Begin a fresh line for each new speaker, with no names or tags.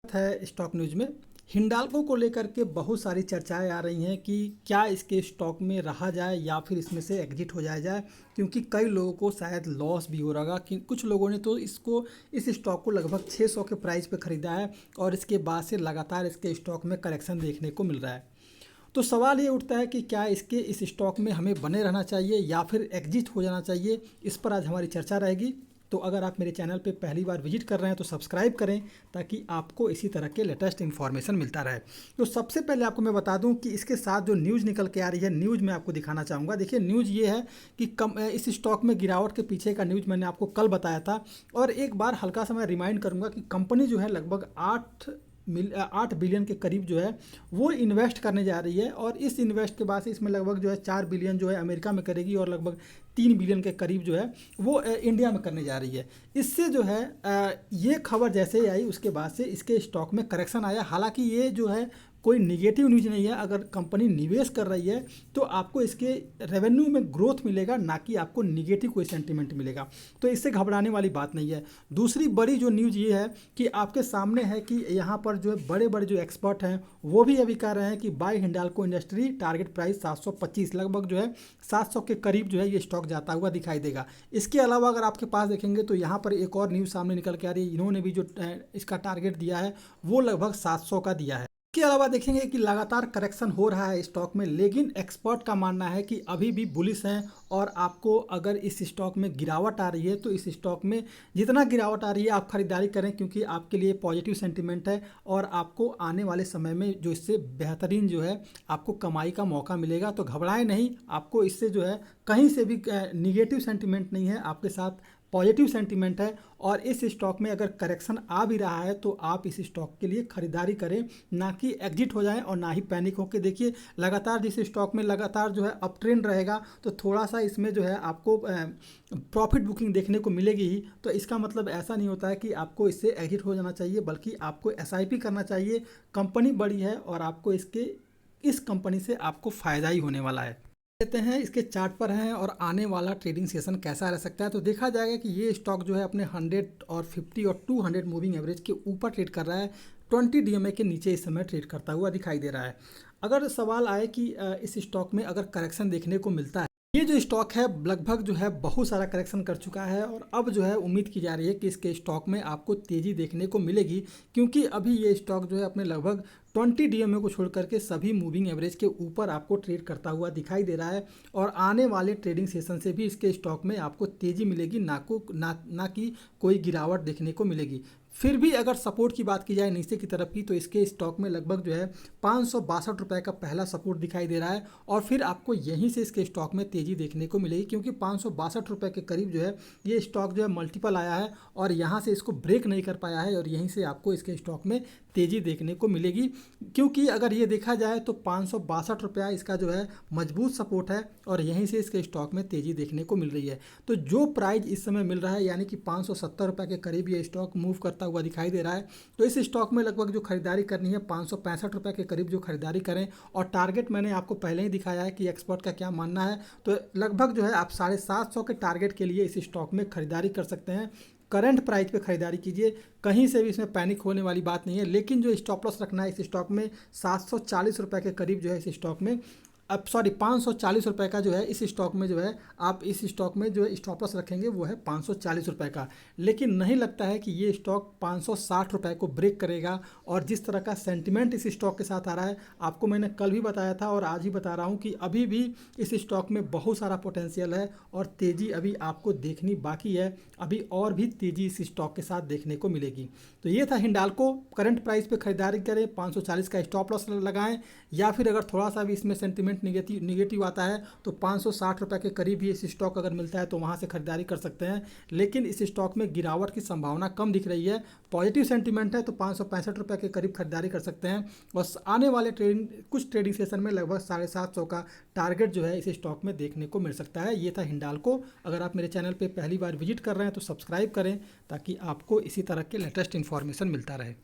है stock news में। हिंडाल्को को लेकर के बहुत सारी चर्चाएं आ रही हैं कि क्या इसके स्टॉक में रहा जाए या फिर इसमें से एग्जिट हो जाया जाए, क्योंकि कई लोगों को शायद लॉस भी हो रहा होगा कि कुछ लोगों ने तो इस स्टॉक को लगभग 600 के प्राइस पे ख़रीदा है और इसके बाद से लगातार इसके स्टॉक में करेक्शन देखने को मिल रहा है। तो सवाल ये उठता है कि क्या इस स्टॉक में हमें बने रहना चाहिए या फिर एग्जिट हो जाना चाहिए। इस पर आज हमारी चर्चा रहेगी। तो अगर आप मेरे चैनल पे पहली बार विजिट कर रहे हैं तो सब्सक्राइब करें ताकि आपको इसी तरह के लेटेस्ट इन्फॉर्मेशन मिलता रहे। तो सबसे पहले आपको मैं बता दूं कि इसके साथ जो न्यूज़ निकल के आ रही है, न्यूज़ मैं आपको दिखाना चाहूँगा। देखिए, न्यूज़ ये है कि इस स्टॉक में गिरावट के पीछे का न्यूज़ मैंने आपको कल बताया था। और एक बार हल्का सा मैं रिमाइंड करूँगा कि कंपनी जो है लगभग 8 बिलियन के करीब जो है वो इन्वेस्ट करने जा रही है। और इस इन्वेस्ट के बाद से इसमें लगभग जो है 4 बिलियन जो है अमेरिका में करेगी और लगभग 3 बिलियन के करीब जो है वो इंडिया में करने जा रही है। इससे जो है ये खबर जैसे ही आई उसके बाद से इसके स्टॉक में करेक्शन आया। हालांकि ये जो है कोई निगेटिव न्यूज़ नहीं है। अगर कंपनी निवेश कर रही है तो आपको इसके रेवेन्यू में ग्रोथ मिलेगा, ना कि आपको निगेटिव कोई सेंटीमेंट मिलेगा। तो इससे घबराने वाली बात नहीं है। दूसरी बड़ी जो न्यूज़ ये है कि आपके सामने है कि यहाँ पर जो है बड़े बड़े जो एक्सपर्ट हैं वो भी अभी कह रहे हैं कि buy Hindalco industry target price 725, लगभग जो है 700 के करीब जो है ये स्टॉक जाता हुआ दिखाई देगा। इसके अलावा अगर आपके पास देखेंगे तो यहाँ पर एक और न्यूज़ सामने निकल के आ रही है। इन्होंने भी जो इसका टारगेट दिया है वो लगभग 700 का दिया है। इसके अलावा देखेंगे कि लगातार करेक्शन हो रहा है स्टॉक में, लेकिन एक्सपर्ट का मानना है कि अभी भी बुलिश हैं। और आपको अगर इस स्टॉक में गिरावट आ रही है तो इस स्टॉक में जितना गिरावट आ रही है आप खरीदारी करें, क्योंकि आपके लिए पॉजिटिव सेंटीमेंट है और आपको आने वाले समय में जो इससे बेहतरीन जो है आपको कमाई का मौका मिलेगा। तो घबराएं नहीं, आपको इससे जो है कहीं से भी निगेटिव सेंटीमेंट नहीं है, आपके साथ पॉजिटिव सेंटीमेंट है। और इस स्टॉक में अगर करेक्शन आ भी रहा है तो आप इस स्टॉक के लिए खरीदारी करें, ना कि एग्जिट हो जाएं और ना ही पैनिक होकर। देखिए, लगातार जिस स्टॉक में लगातार जो है अप ट्रेंड रहेगा तो थोड़ा सा इसमें जो है आपको प्रॉफिट बुकिंग देखने को मिलेगी ही। तो इसका मतलब ऐसा नहीं होता है कि आपको इससे एग्जिट हो जाना चाहिए, बल्कि आपको एसआईपी करना चाहिए। कंपनी बड़ी है और आपको इस कंपनी से आपको फ़ायदा ही होने वाला है। लेते हैं इसके चार्ट पर हैं और आने वाला ट्रेडिंग सेशन कैसा रह सकता है। तो देखा जाएगा कि ये स्टॉक जो है अपने 100 और 50 और 200 मूविंग एवरेज के ऊपर ट्रेड कर रहा है, 20 डीएमए के नीचे इस समय ट्रेड करता हुआ दिखाई दे रहा है। अगर सवाल आए कि इस स्टॉक में अगर करेक्शन देखने को मिलता है, ये जो स्टॉक है लगभग जो है बहुत सारा करेक्शन कर चुका है और अब जो है उम्मीद की जा रही है कि इसके स्टॉक में आपको तेज़ी देखने को मिलेगी, क्योंकि अभी ये स्टॉक जो है अपने लगभग 20 डीएमए को छोड़ करके सभी मूविंग एवरेज के ऊपर आपको ट्रेड करता हुआ दिखाई दे रहा है। और आने वाले ट्रेडिंग सेशन से भी इसके स्टॉक में आपको तेज़ी मिलेगी, ना कि कोई गिरावट देखने को मिलेगी। फिर भी अगर सपोर्ट की बात की जाए नीचे की तरफ की, तो इसके स्टॉक में लगभग जो है 562 रुपये का पहला सपोर्ट दिखाई दे रहा है और फिर आपको यहीं से इसके स्टॉक में तेज़ी देखने को मिलेगी, क्योंकि 562 रुपये के करीब जो है ये स्टॉक जो है मल्टीपल आया है और यहाँ से इसको ब्रेक नहीं कर पाया है और यहीं से आपको इसके स्टॉक में तेज़ी देखने को मिलेगी। क्योंकि अगर ये देखा जाए तो 562 रुपया इसका जो है मजबूत सपोर्ट है और यहीं से इसके स्टॉक में तेज़ी देखने को मिल रही है। तो जो प्राइस इस समय मिल रहा है यानी कि 570 रुपये के करीब ये स्टॉक मूव करता हुआ दिखाई दे रहा है। तो इस स्टॉक में लगभग जो खरीदारी करनी है 565 रुपये के करीब जो खरीदारी करें। और टारगेट मैंने आपको पहले ही दिखाया है कि एक्सपर्ट का क्या मानना है। तो लगभग जो है आप 750 के टारगेट के लिए इस स्टॉक में खरीदारी कर सकते हैं। करंट प्राइस पे खरीदारी कीजिए, कहीं से भी इसमें पैनिक होने वाली बात नहीं है। लेकिन जो स्टॉप लॉस रखना है इस स्टॉक में 740 रुपये के करीब जो है इस स्टॉक में 540 रुपये का जो है इस स्टॉक में जो है आप इस स्टॉक में जो स्टॉप लॉस रखेंगे वो है 540 रुपये का। लेकिन नहीं लगता है कि ये स्टॉक 560 रुपये को ब्रेक करेगा। और जिस तरह का सेंटिमेंट इस स्टॉक के साथ आ रहा है, आपको मैंने कल भी बताया था और आज ही बता रहा हूँ कि अभी भी इस स्टॉक में बहुत सारा पोटेंशियल है और तेज़ी अभी आपको देखनी बाकी है। अभी और भी तेज़ी इस स्टॉक के साथ देखने को मिलेगी। तो ये था हिंडाल्को। करंट प्राइस पे खरीदारी करें, 540 का स्टॉप लॉस लगाएं, या फिर अगर थोड़ा सा भी इसमें सेंटिमेंट निगेटिव आता है तो 560 रुपये के करीब ही इस स्टॉक अगर मिलता है तो वहाँ से खरीदारी कर सकते हैं। लेकिन इस स्टॉक में गिरावट की संभावना कम दिख रही है। पॉजिटिव सेंटीमेंट है तो 565 रुपये के करीब खरीदारी कर सकते हैं। और आने वाले कुछ ट्रेडिंग सेशन में लगभग 750 का टारगेट जो है इस स्टॉक में देखने को मिल सकता है। ये था हिंडाल्को। अगर आप मेरे चैनल पर पहली बार विजिट कर रहे हैं तो सब्सक्राइब करें ताकि आपको इसी तरह के लेटेस्ट इन्फॉर्मेशन मिलता रहे।